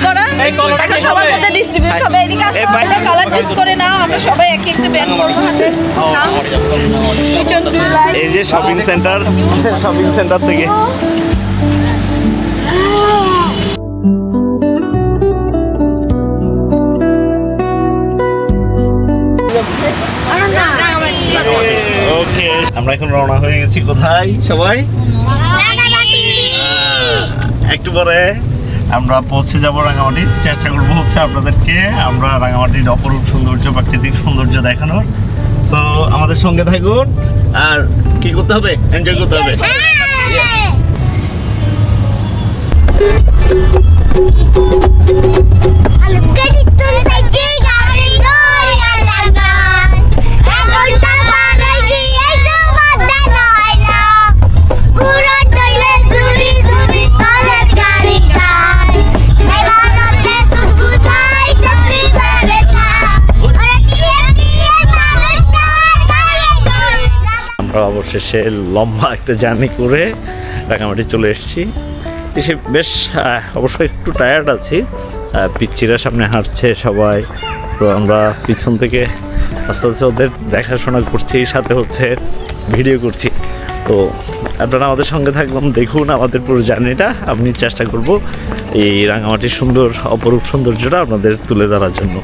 করা, এখন সবার মধ্যে ডিস্ট্রিবিউট হবে। এদিকে আসো, কালার চুজ করে নাও, আমরা সবাই এক একটা ব্যান্ড করবো হাতে। নাও, which one do you like? এই যে শপিং সেন্টার থেকে ওকে, আমরা এখন রওনা হয়ে গেছি। কোথায় সবাই? একটু পরে আমরা পৌঁছে যাব রাঙামাটির। চেষ্টা করবো হচ্ছে আপনাদেরকে আমরা রাঙামাটির অপরূপ সৌন্দর্য, প্রাকৃতিক সৌন্দর্য দেখানোর। সো আমাদের সঙ্গে থাকুন। আর কি করতে হবে? এনজয় করতে হবে। আমরা অবশেষে লম্বা একটা জার্নি করে রাঙামাটি চলে এসেছি। এসে বেশ অবশ্যই একটু টায়ার্ড আছি। পিচ্চিরা সামনে হাঁটছে সবাই, তো আমরা পিছন থেকে আস্তে আস্তে ওদের দেখাশোনা করছি, সাথে হচ্ছে ভিডিও করছি। তো আপনারা আমাদের সঙ্গে থাকলাম, দেখুন আমাদের পুরো জার্নিটা। আমি চেষ্টা করব এই রাঙামাটির সুন্দর অপরূপ সৌন্দর্যটা আপনাদের তুলে ধরার জন্য।